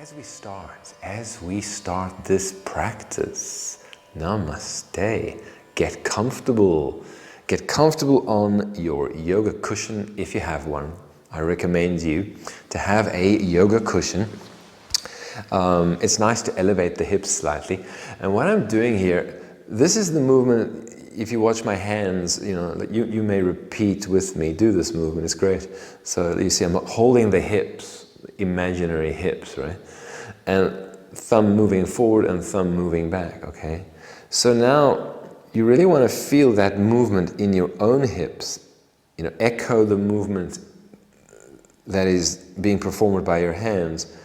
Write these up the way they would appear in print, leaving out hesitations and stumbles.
As we start this practice, namaste, get comfortable. Get comfortable on your yoga cushion if you have one. I recommend you to have a yoga cushion. It's nice to elevate the hips slightly. And what I'm doing here, this is the movement. If you watch my hands, you may repeat with me, do this movement, it's great. So you see I'm holding the hips, imaginary hips, right? And thumb moving forward and thumb moving back, okay? So now you really want to feel that movement in your own hips, echo the movement that is being performed by your hands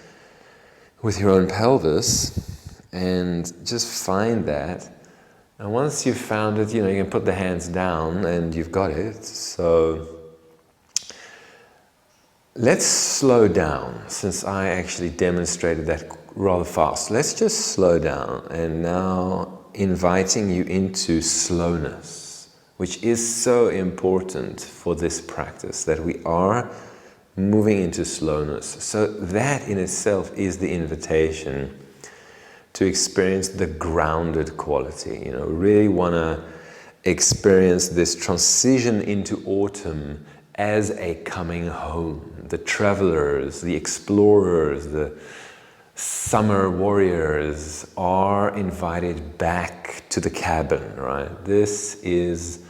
with your own pelvis, and just find that. And once you've found it, you can put the hands down and you've got it. So let's slow down, since I actually demonstrated that rather fast. Let's just slow down, and now inviting you into slowness, which is so important for this practice, that we are moving into slowness. So that in itself is the invitation to experience the grounded quality. Really want to experience this transition into autumn as a coming home. The travelers, the explorers, the summer warriors are invited back to the cabin, right? This is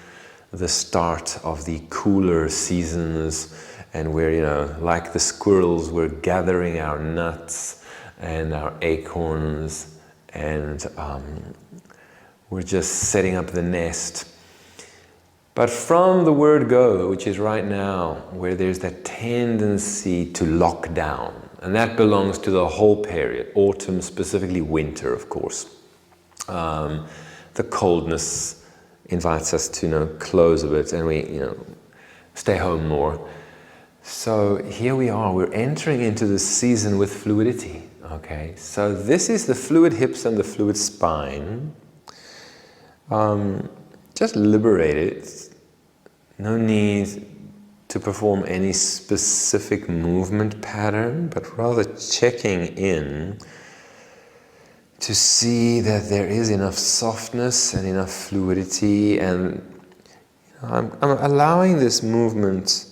the start of the cooler seasons, and we're, like the squirrels, we're gathering our nuts and our acorns, and we're just setting up the nest. But from the word go, which is right now, where there's that tendency to lock down, and that belongs to the whole period, autumn, specifically winter, of course. The coldness invites us to close a bit, and we stay home more. So here we are, we're entering into the season with fluidity. Okay, so this is the fluid hips and the fluid spine. Just liberate it. No need to perform any specific movement pattern, but rather checking in to see that there is enough softness and enough fluidity, and I'm allowing this movement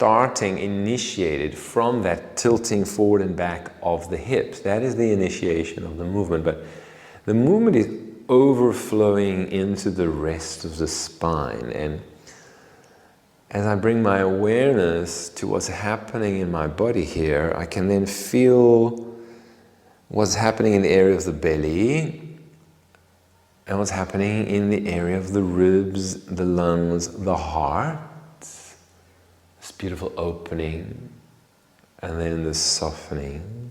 initiated from that tilting forward and back of the hips. That is the initiation of the movement, but the movement is overflowing into the rest of the spine. And as I bring my awareness to what's happening in my body here, I can then feel what's happening in the area of the belly and what's happening in the area of the ribs, the lungs, the heart. This beautiful opening, and then the softening.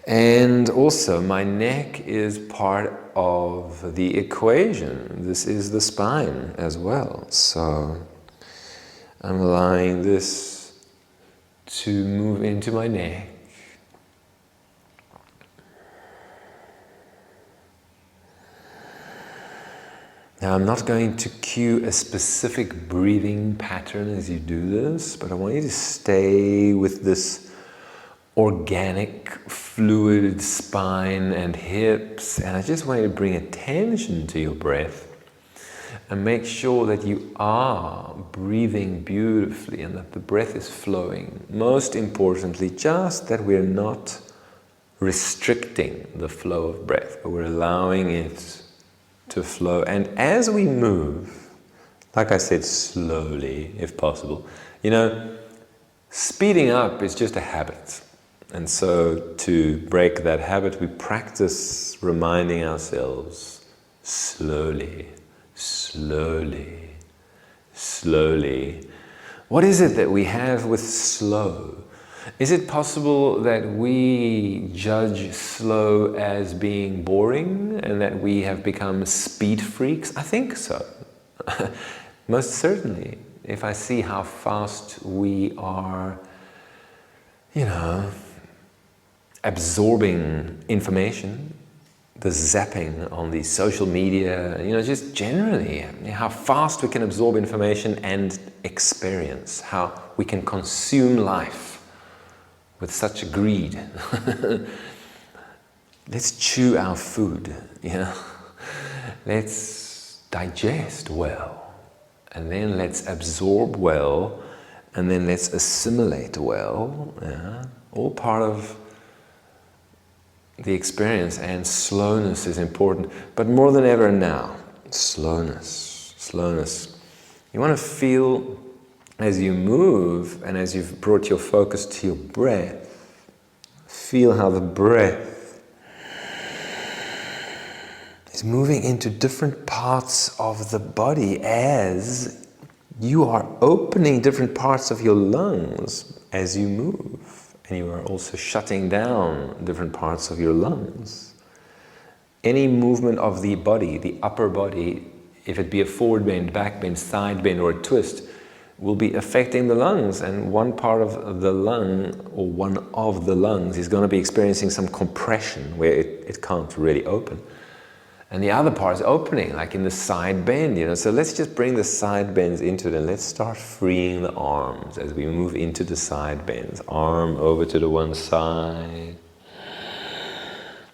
And also my neck is part of the equation. This is the spine as well. So I'm allowing this to move into my neck. Now, I'm not going to cue a specific breathing pattern as you do this, but I want you to stay with this organic, fluid spine and hips, and I just want you to bring attention to your breath and make sure that you are breathing beautifully and that the breath is flowing. Most importantly, just that we're not restricting the flow of breath, but we're allowing it to flow. And as we move, like I said, slowly, if possible, speeding up is just a habit. And so to break that habit, we practice reminding ourselves slowly, slowly, slowly. What is it that we have with slow? Is it possible that we judge slow as being boring and that we have become speed freaks? I think so. Most certainly. If I see how fast we are, absorbing information, the zapping on the social media, just generally, how fast we can absorb information and experience, how we can consume life with such greed. Let's chew our food, Let's digest well, and then let's absorb well, and then let's assimilate well. All part of the experience, and slowness is important. But more than ever now, slowness. You want to feel as you move and as you've brought your focus to your breath, feel how the breath is moving into different parts of the body as you are opening different parts of your lungs as you move. And you are also shutting down different parts of your lungs. Any movement of the body, the upper body, if it be a forward bend, back bend, side bend, or a twist, will be affecting the lungs, and one part of the lung, or one of the lungs, is going to be experiencing some compression where it can't really open. And the other part is opening, like in the side bend, So let's just bring the side bends into it, and let's start freeing the arms as we move into the side bends. Arm over to the one side.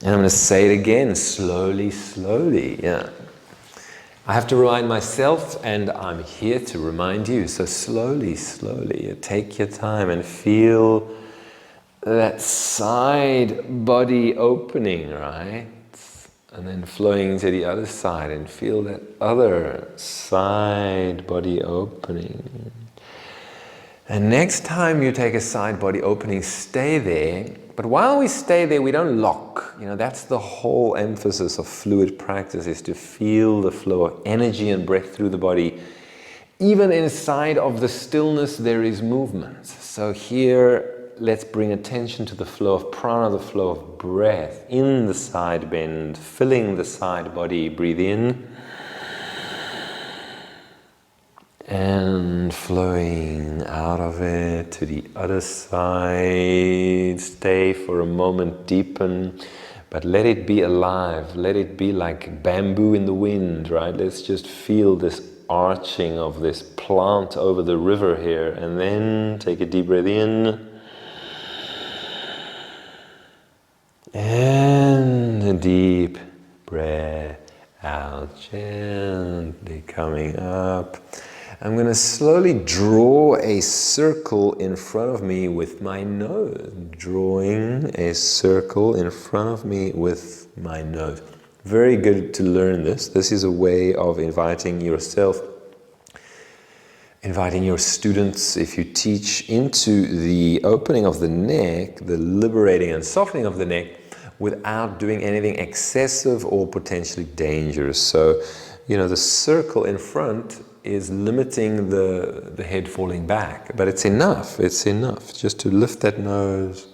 And I'm going to say it again, slowly, I have to remind myself, and I'm here to remind you. So slowly, take your time and feel that side body opening, right? And then flowing to the other side, and feel that other side body opening. And next time you take a side body opening, stay there. But while we stay there, we don't lock. That's the whole emphasis of fluid practice, is to feel the flow of energy and breath through the body. Even inside of the stillness, there is movement. So here, let's bring attention to the flow of prana, the flow of breath in the side bend, filling the side body. Breathe in. And flowing out of it to the other side. Stay for a moment, deepen, but let it be alive. Let it be like bamboo in the wind, right? Let's just feel this arching of this plant over the river here. And then take a deep breath in. And a deep breath out, gently coming up. I'm going to slowly draw a circle in front of me with my nose. Drawing a circle in front of me with my nose. Very good to learn this. This is a way of inviting yourself, inviting your students, if you teach, into the opening of the neck, the liberating and softening of the neck, without doing anything excessive or potentially dangerous. So, the circle in front is limiting the head falling back, but it's enough just to lift that nose.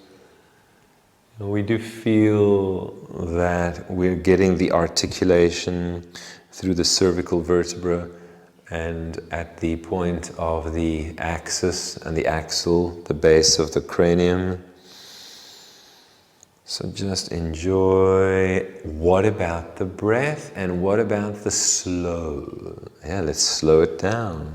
We do feel that we're getting the articulation through the cervical vertebra and at the point of the axis and the axle, the base of the cranium. So just enjoy. What about the breath, and what about the slow? Let's slow it down.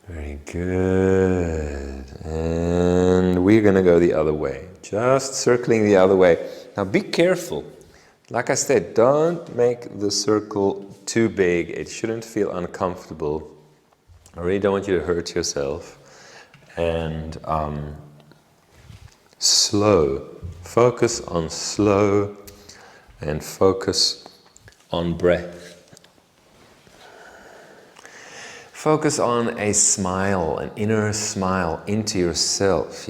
Very good. And we're going to go the other way. Just circling the other way. Now be careful. Like I said, don't make the circle too big. It shouldn't feel uncomfortable. I really don't want you to hurt yourself. And slow. Focus on slow and focus on breath. Focus on a smile, an inner smile into yourself.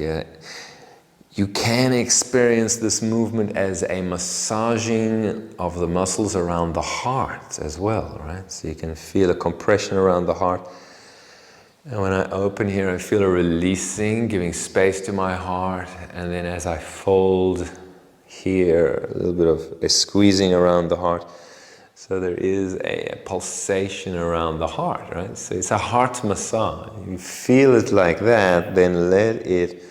You can experience this movement as a massaging of the muscles around the heart as well, right? So you can feel a compression around the heart. And when I open here, I feel a releasing, giving space to my heart. And then as I fold here, a little bit of a squeezing around the heart. So there is a pulsation around the heart, right? So it's a heart massage. You feel it like that, then let it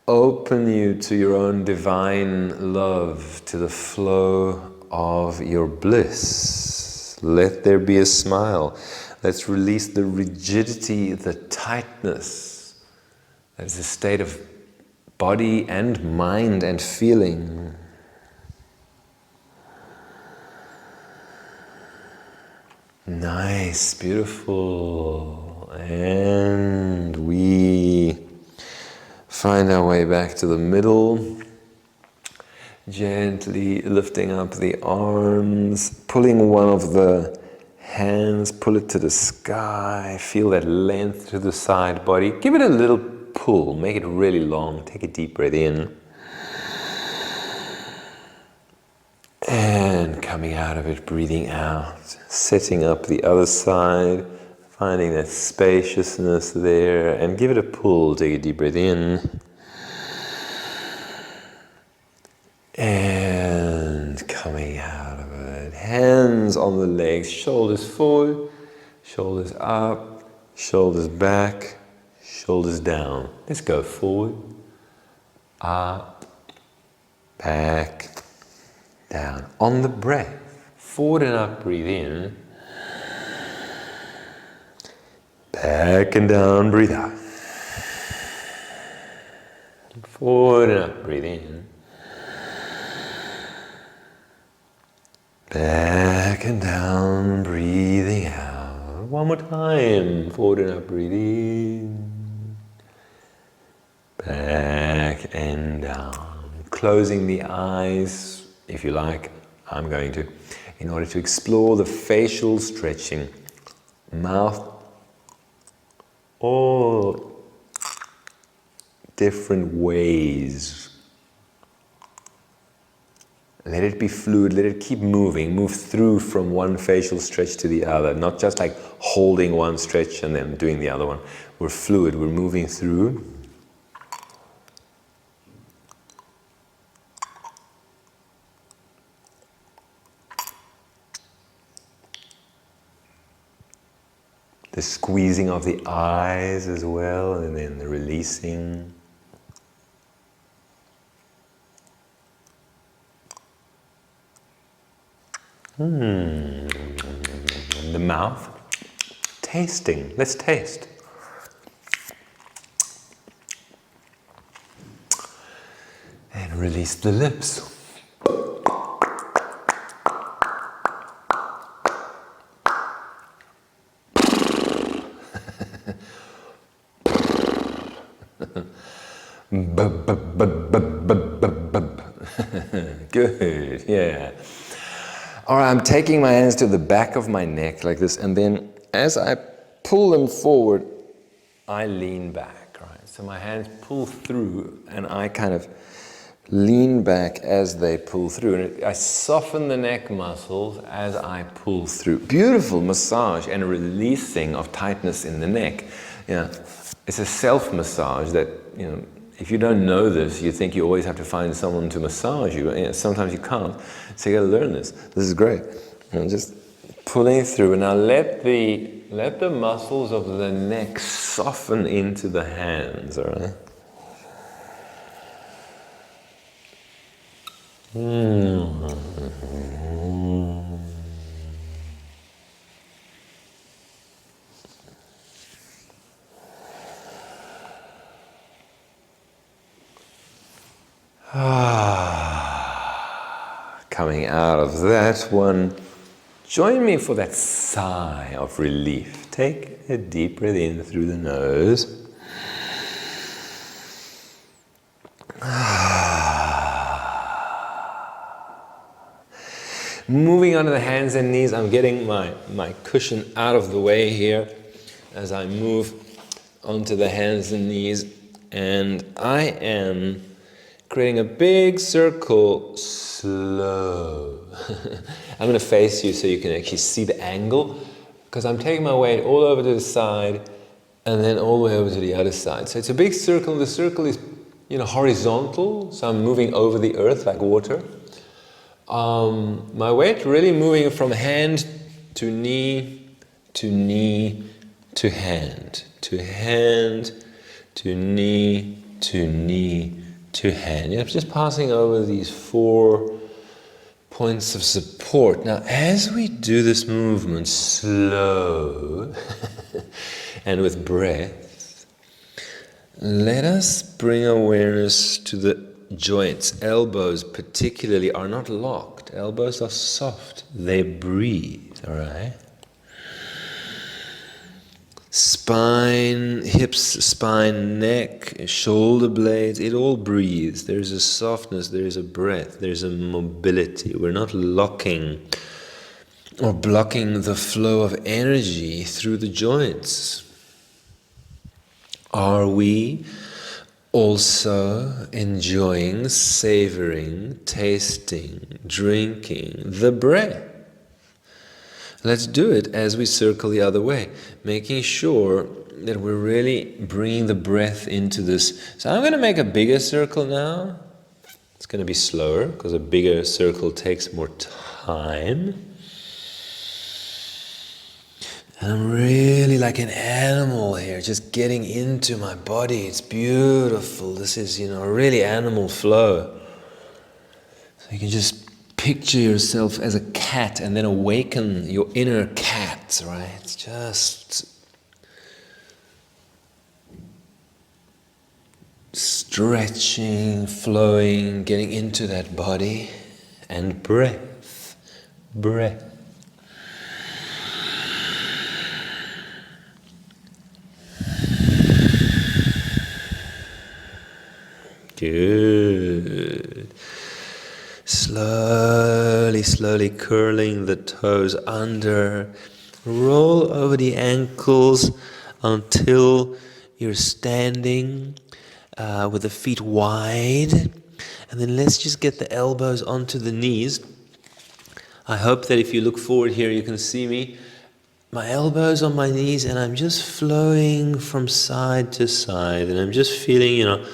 open you to your own divine love, to the flow of your bliss. Let there be a smile. Let's release the rigidity, the tightness. That's a state of body and mind and feeling. Nice, beautiful. And we find our way back to the middle. Gently lifting up the arms, pulling one of the hands, pull it to the sky. Feel that length to the side body. Give it a little pull, make it really long. Take a deep breath in. And coming out of it, breathing out, setting up the other side, finding that spaciousness there, and give it a pull. Take a deep breath in. And coming out of it, hands on the legs, shoulders forward, shoulders up, shoulders back, shoulders down. Let's go forward, up, back, down. On the breath, forward and up, breathe in. Back and down, breathe out. Forward and up, breathe in. Back and down, breathing out. One more time. Forward and up, breathe in. Back and down. Closing the eyes, if you like. I'm going to, in order to explore the facial stretching. Mouth, all different ways. Let it be fluid, let it keep moving, move through from one facial stretch to the other, not just like holding one stretch and then doing the other one. We're fluid, we're moving through. The squeezing of the eyes as well, and then the releasing. The mouth, tasting. Let's taste. And release the lips. Good, yeah. All right, I'm taking my hands to the back of my neck like this, and then as I pull them forward, I lean back, right? So my hands pull through, and I kind of lean back as they pull through. And I soften the neck muscles as I pull through. Beautiful massage and releasing of tightness in the neck. Yeah, it's a self-massage that, you know, if you don't know this, you think you always have to find someone to massage you. You know, sometimes you can't. So you got to learn this. This is great. You know, just pulling through. And now let the muscles of the neck soften into the hands, all right? Coming out of that one, join me for that sigh of relief. Take a deep breath in through the nose. Moving onto the hands and knees, I'm getting my cushion out of the way here as I move onto the hands and knees, and I am creating a big circle, slow. I'm going to face you so you can actually see the angle, because I'm taking my weight all over to the side and then all the way over to the other side. So it's a big circle. The circle is, you know, horizontal, so I'm moving over the earth like water. My weight really moving from hand to knee to knee to hand to hand to knee to knee to hand. You're just passing over these 4 points of support. Now, as we do this movement slow and with breath, let us bring awareness to the joints. Elbows particularly are not locked. Elbows are soft. They breathe, all right? Spine, hips, spine, neck, shoulder blades, it all breathes. There's a softness, there's a breath, there's a mobility. We're not locking or blocking the flow of energy through the joints. Are we also enjoying, savoring, tasting, drinking the breath? Let's do it as we circle the other way, making sure that we're really bringing the breath into this. So I'm going to make a bigger circle now. It's going to be slower because a bigger circle takes more time. And I'm really like an animal here, just getting into my body. It's beautiful. This is, really animal flow. So you can just picture yourself as a cat and then awaken your inner cat, right? Just stretching, flowing, getting into that body, and breath. Good. Slowly curling the toes under. Roll over the ankles until you're standing with the feet wide. And then let's just get the elbows onto the knees. I hope that if you look forward here, you can see me. My elbows on my knees, and I'm just flowing from side to side. And I'm just feeling,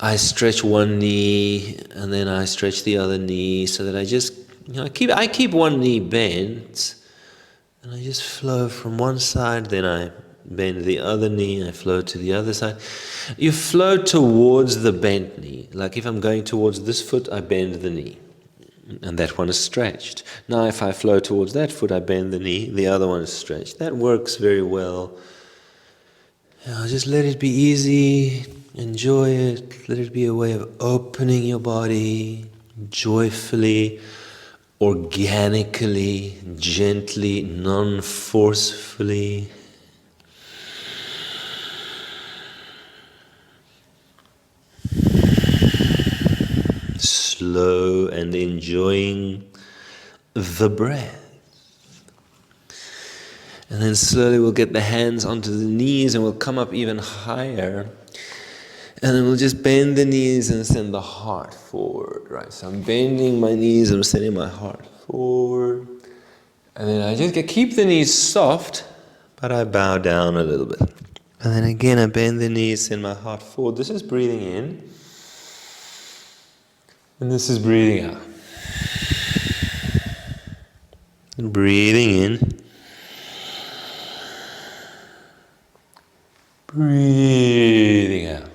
I stretch one knee and then I stretch the other knee so that I just, I keep one knee bent and I just flow from one side, then I bend the other knee, I flow to the other side. You flow towards the bent knee. Like if I'm going towards this foot, I bend the knee and that one is stretched. Now if I flow towards that foot, I bend the knee, the other one is stretched. That works very well. Just let it be easy. Enjoy it. Let it be a way of opening your body joyfully, organically, gently, non-forcefully. Slow and enjoying the breath. And then slowly we'll get the hands onto the knees and we'll come up even higher. And then we'll just bend the knees and send the heart forward, right? So I'm bending my knees, I'm sending my heart forward. And then I just keep the knees soft, but I bow down a little bit. And then again, I bend the knees, send my heart forward. This is breathing in. And this is breathing out. And breathing in. Breathing out.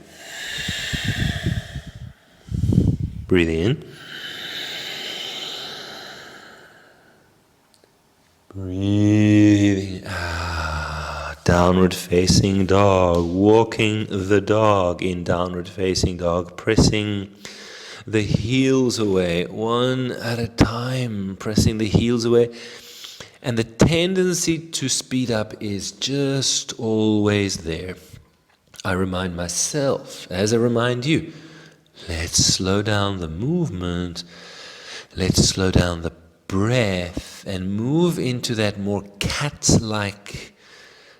Breathing in. Breathing out. Downward facing dog. Walking the dog in downward facing dog. Pressing the heels away, one at a time. Pressing the heels away. And the tendency to speed up is just always there. I remind myself, as I remind you, let's slow down the movement, let's slow down the breath and move into that more cat-like,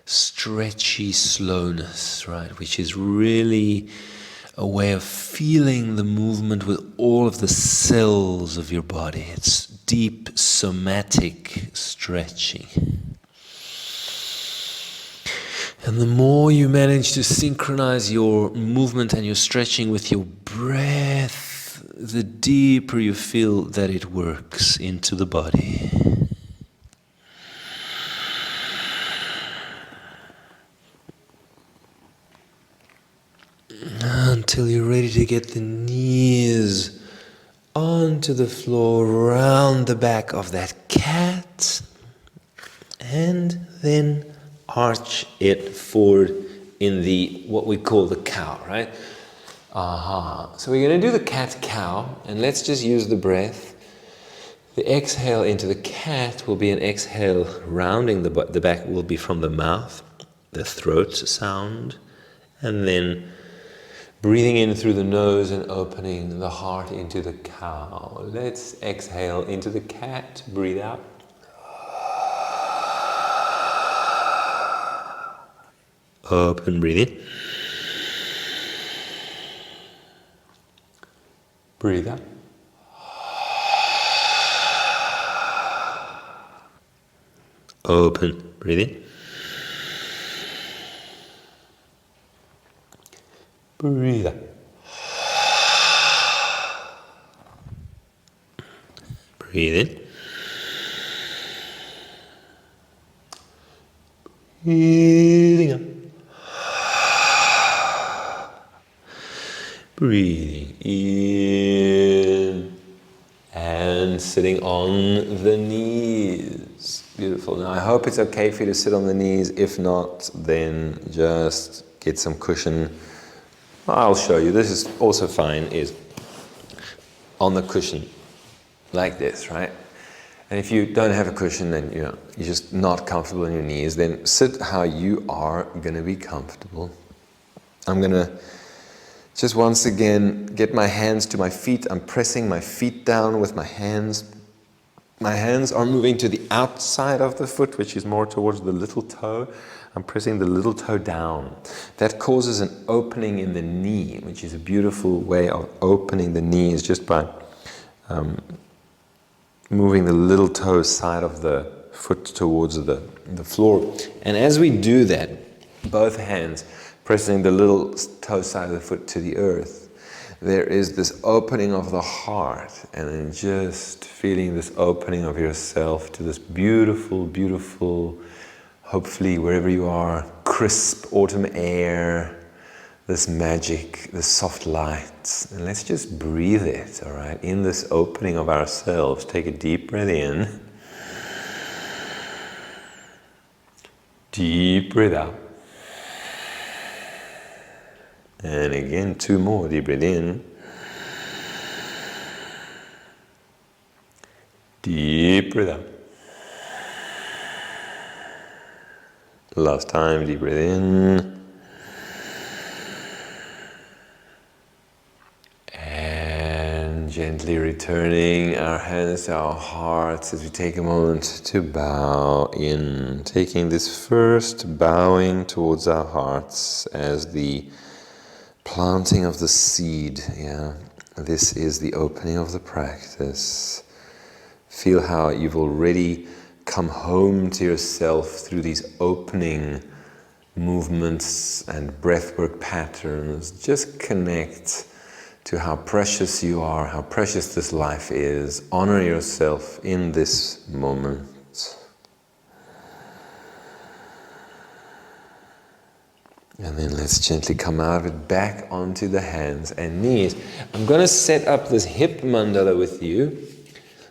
stretchy slowness, right? Which is really a way of feeling the movement with all of the cells of your body. It's deep somatic stretching. And the more you manage to synchronize your movement and your stretching with your breath, the deeper you feel that it works into the body. And until you're ready to get the knees onto the floor, round the back of that cat, and then arch it forward in the what we call the cow, right? So we're going to do the cat-cow, and let's just use the breath. The exhale into the cat will be an exhale rounding the back will be from the mouth, the throat sound, and then breathing in through the nose and opening the heart into the cow. Let's exhale into the cat, breathe out. Open, breathe in. Breathe out. Open, breathe in. Breathe out. Breathe in. Breathing out. Breathing in and sitting on the knees. Beautiful. Now I hope it's okay for you to sit on the knees. If not, then just get some cushion. I'll show you. This is also fine, is on the cushion like this, right? And if you don't have a cushion and you're just not comfortable in your knees, then sit how you are going to be comfortable. I'm going to just once again get my hands to my feet. I'm pressing my feet down with my hands. My hands are moving to the outside of the foot, which is more towards the little toe. I'm pressing the little toe down. That causes an opening in the knee, which is a beautiful way of opening the knees just by moving the little toe side of the foot towards the floor. And as we do that, both hands pressing the little toe side of the foot to the earth, there is this opening of the heart, and then just feeling this opening of yourself to this beautiful, beautiful, hopefully wherever you are, crisp autumn air, this magic, this soft light. And let's just breathe it, all right? In this opening of ourselves, take a deep breath in. Deep breath out. And again, 2 more. Deep breath in. Deep breath out. Last time, deep breath in. And gently returning our hands to our hearts as we take a moment to bow in. Taking this first bowing towards our hearts as the planting of the seed, This is the opening of the practice. Feel how you've already come home to yourself through these opening movements and breathwork patterns. Just connect to how precious you are, how precious this life is. Honor yourself in this moment. And then let's gently come out of it back onto the hands and knees. I'm going to set up this hip mandala with you.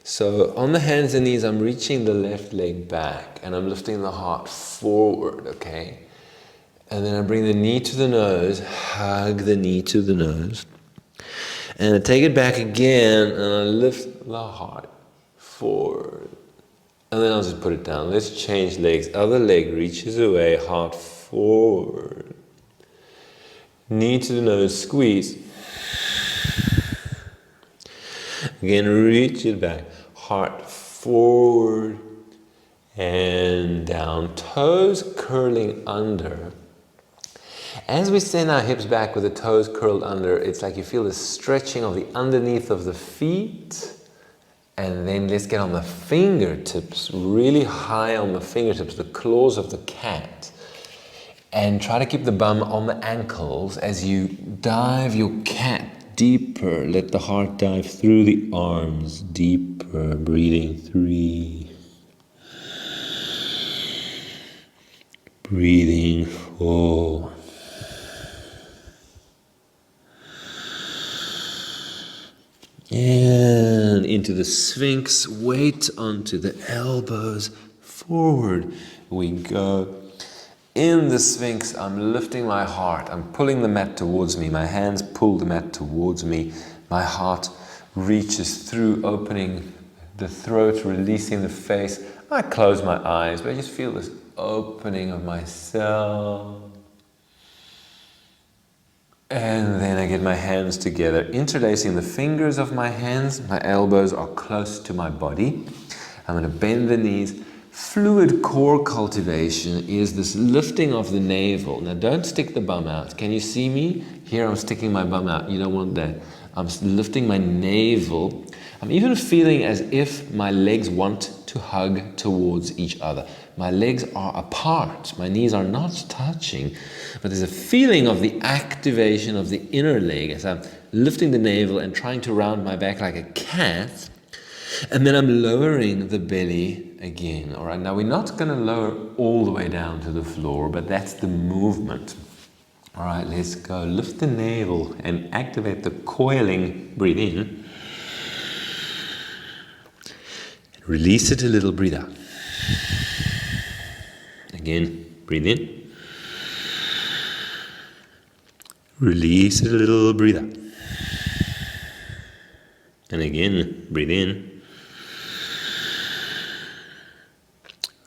So on the hands and knees, I'm reaching the left leg back and I'm lifting the heart forward, okay? And then I bring the knee to the nose, hug the knee to the nose. And I take it back again and I lift the heart forward. And then I'll just put it down. Let's change legs. Other leg reaches away, heart forward. Knee to the nose, squeeze. Again, reach it back. Heart forward and down. Toes curling under. As we send our hips back with the toes curled under, it's like you feel the stretching of the underneath of the feet. And then let's get on the fingertips, really high on the fingertips, the claws of the cat. And try to keep the bum on the ankles as you dive your cat deeper. Let the heart dive through the arms, deeper. Breathing 3. Breathing 4. And into the Sphinx, weight onto the elbows, forward we go. In the Sphinx, I'm lifting my heart, I'm pulling the mat towards me, my hands pull the mat towards me, my heart reaches through, opening the throat, releasing the face. I close my eyes, but I just feel this opening of myself. And then I get my hands together, interlacing the fingers of my hands. My elbows are close to my body. I'm going to bend the knees. Fluid core cultivation is this lifting of the navel. Now don't stick the bum out. Can you see me? Here I'm sticking my bum out. You don't want that. I'm lifting my navel. I'm even feeling as if my legs want to hug towards each other. My legs are apart. My knees are not touching. But there's a feeling of the activation of the inner leg as I'm lifting the navel and trying to round my back like a cat. And then I'm lowering the belly again. All right, now we're not going to lower all the way down to the floor, but that's the movement. All right, let's go. Lift the navel and activate the coiling. Breathe in. Release it a little. Breathe out. Again, breathe in. Release it a little. Breathe out. And again, breathe in.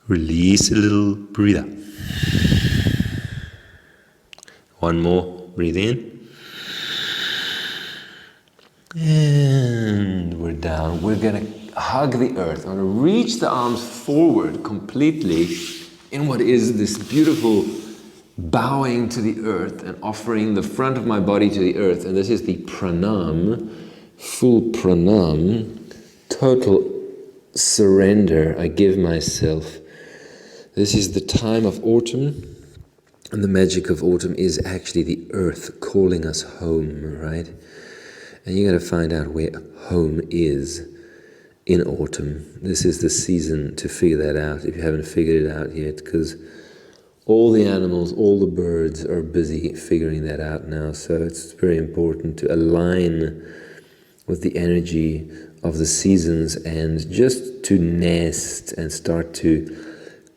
Release a little. Breathe out. One more. Breathe in. And we're down. We're going to hug the earth. I'm going to reach the arms forward completely in what is this beautiful bowing to the earth and offering the front of my body to the earth. And this is the pranam, full pranam, total surrender. I give myself. This is the time of autumn. And the magic of autumn is actually the earth calling us home, right? And you got to find out where home is in autumn. This is the season to figure that out if you haven't figured it out yet, because all the animals, all the birds are busy figuring that out now. So it's very important to align with the energy of the seasons and just to nest and start to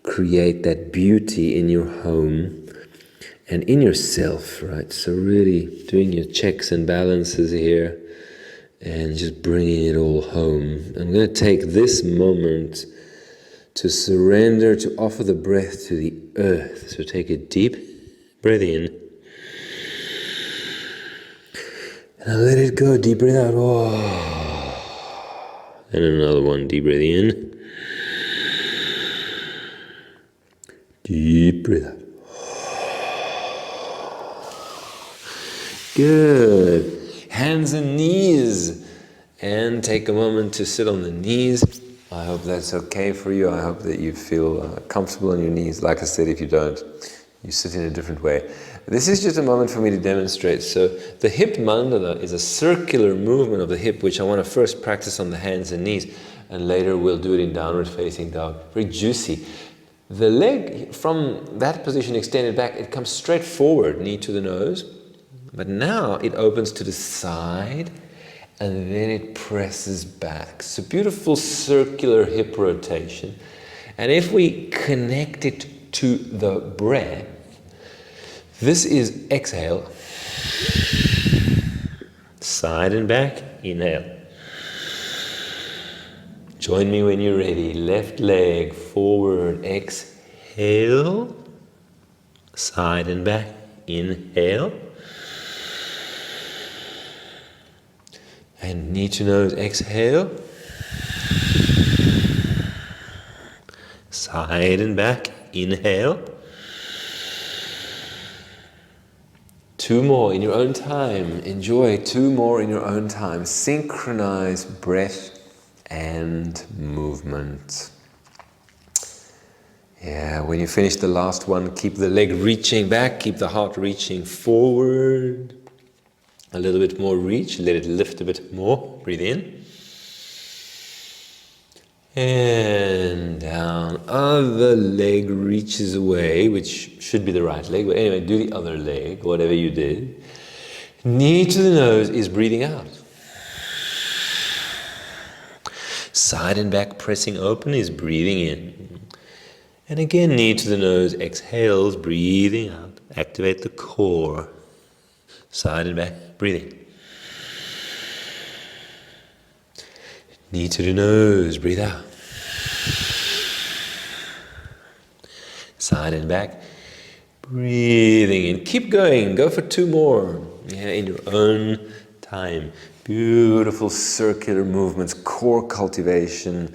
create that beauty in your home and in yourself, right? So really doing your checks and balances here and just bringing it all home. I'm going to take this moment to surrender, to offer the breath to the earth. So take a deep breath in. And I'll let it go. Deep breath out. Oh. And another one. Deep breath in. Deep breath out. Good. Hands and knees. And take a moment to sit on the knees. I hope that's okay for you. I hope that you feel comfortable on your knees. Like I said, if you don't, you sit in a different way. This is just a moment for me to demonstrate. So the hip mandala is a circular movement of the hip, which I want to first practice on the hands and knees, and later we'll do it in downward facing dog. Very juicy. The leg from that position extended back, it comes straight forward, knee to the nose. But now it opens to the side and then it presses back. So beautiful circular hip rotation. And if we connect it to the breath, this is exhale. Side and back, inhale. Join me when you're ready. Left leg forward, exhale. Side and back, inhale. And knee to nose, exhale. Side and back, inhale. Two more in your own time. Enjoy two more in your own time. Synchronize breath and movement. Yeah, when you finish the last one, keep the leg reaching back, keep the heart reaching forward. A little bit more reach, let it lift a bit more. Breathe in. And down. Other leg reaches away, which should be the right leg. But anyway, do the other leg, whatever you did. Knee to the nose is breathing out. Side and back pressing open is breathing in. And again, knee to the nose, exhales, breathing out. Activate the core. Side and back, breathing. Knee to the nose, breathe out. Side and back, breathing in. Keep going, go for 2 more. Yeah, in your own time. Beautiful circular movements, core cultivation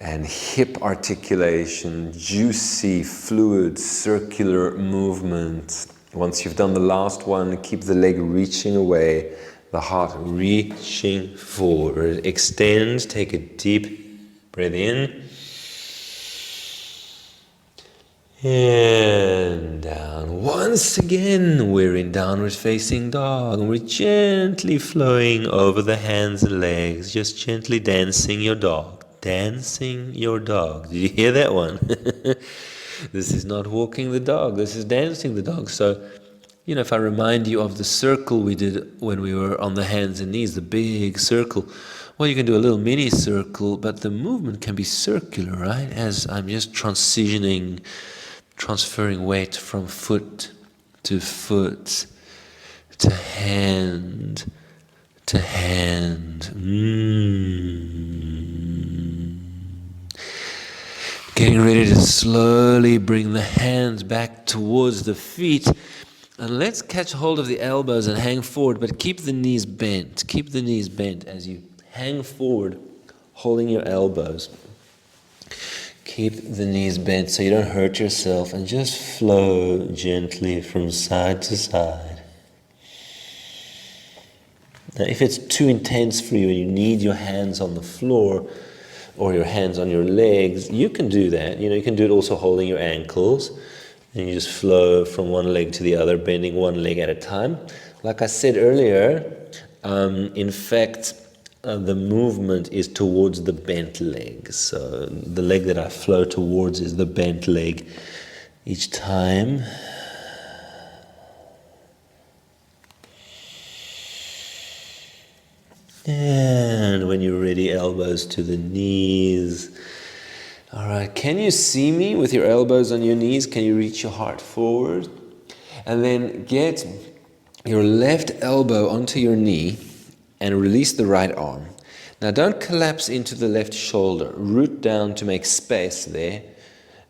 and hip articulation, juicy, fluid, circular movement. Once you've done the last one, keep the leg reaching away, the heart reaching forward. Extend, take a deep breath in. And down. Once again, we're in downward facing dog, and we're gently flowing over the hands and legs, just gently dancing your dog. Dancing your dog. Did you hear that one? This is not walking the dog, this is dancing the dog. So, if I remind you of the circle we did when we were on the hands and knees, the big circle, well, you can do a little mini circle, but the movement can be circular, right? As I'm just transferring weight from foot to hand to hand. Getting ready to slowly bring the hands back towards the feet. And let's catch hold of the elbows and hang forward, but keep the knees bent. Keep the knees bent as you hang forward, holding your elbows. Keep the knees bent so you don't hurt yourself, and just flow gently from side to side. Now, if it's too intense for you and you need your hands on the floor or your hands on your legs, you can do that. You can do it also holding your ankles. And you just flow from one leg to the other, bending one leg at a time. Like I said earlier, in fact, the movement is towards the bent leg. So the leg that I flow towards is the bent leg each time. And when you're ready, elbows to the knees. All right, can you see me with your elbows on your knees? Can you reach your heart forward? And then get your left elbow onto your knee and release the right arm. Now don't collapse into the left shoulder. Root down to make space there.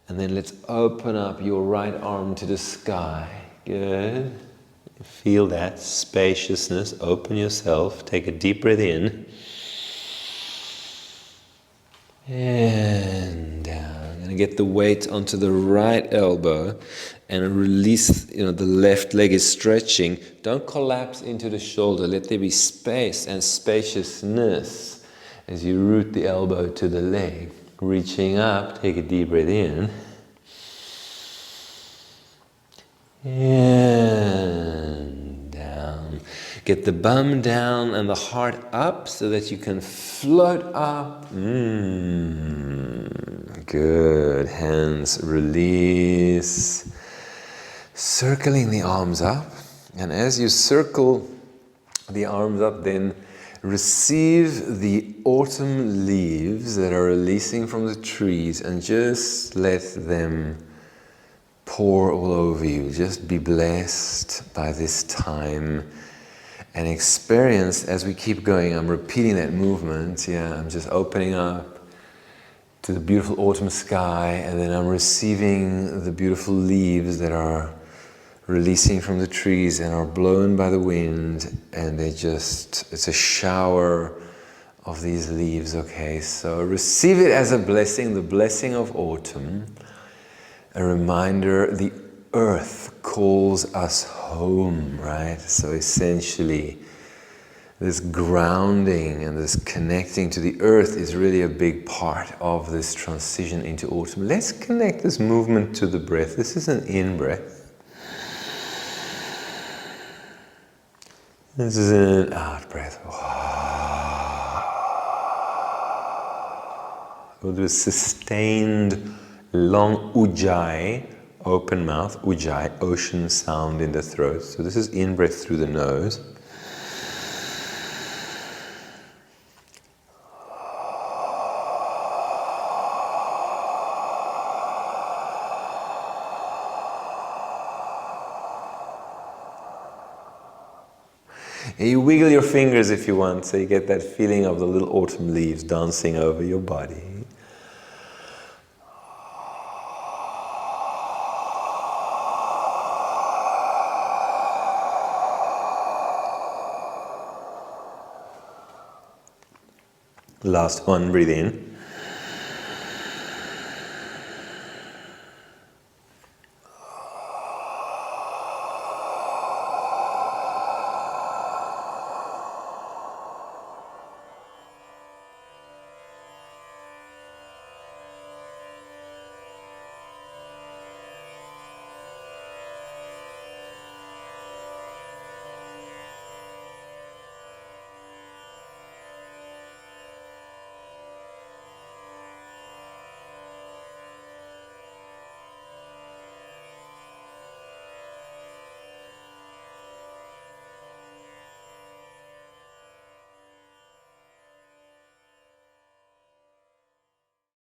And then let's open up your right arm to the sky. Good. Feel that spaciousness. Open yourself. Take a deep breath in. And down. And get the weight onto the right elbow and release, the left leg is stretching. Don't collapse into the shoulder. Let there be space and spaciousness as you root the elbow to the leg. Reaching up, take a deep breath in. And down. Get the bum down and the heart up so that you can float up. Good. Hands release. Circling the arms up. And as you circle the arms up, then receive the autumn leaves that are releasing from the trees and just let them pour all over you. Just be blessed by this time and experience as we keep going. I'm repeating that movement. I'm just opening up to the beautiful autumn sky, and then I'm receiving the beautiful leaves that are releasing from the trees and are blown by the wind, and it's a shower of these leaves. Okay, so receive it as a blessing, the blessing of autumn. A reminder, the earth calls us home, right? So essentially, this grounding and this connecting to the earth is really a big part of this transition into autumn. Let's connect this movement to the breath. This is an in-breath. This is an out-breath. We'll do a sustained long ujjayi, open mouth, ujjayi, ocean sound in the throat. So this is in-breath through the nose. And you wiggle your fingers if you want, so you get that feeling of the little autumn leaves dancing over your body. Last one, breathe in.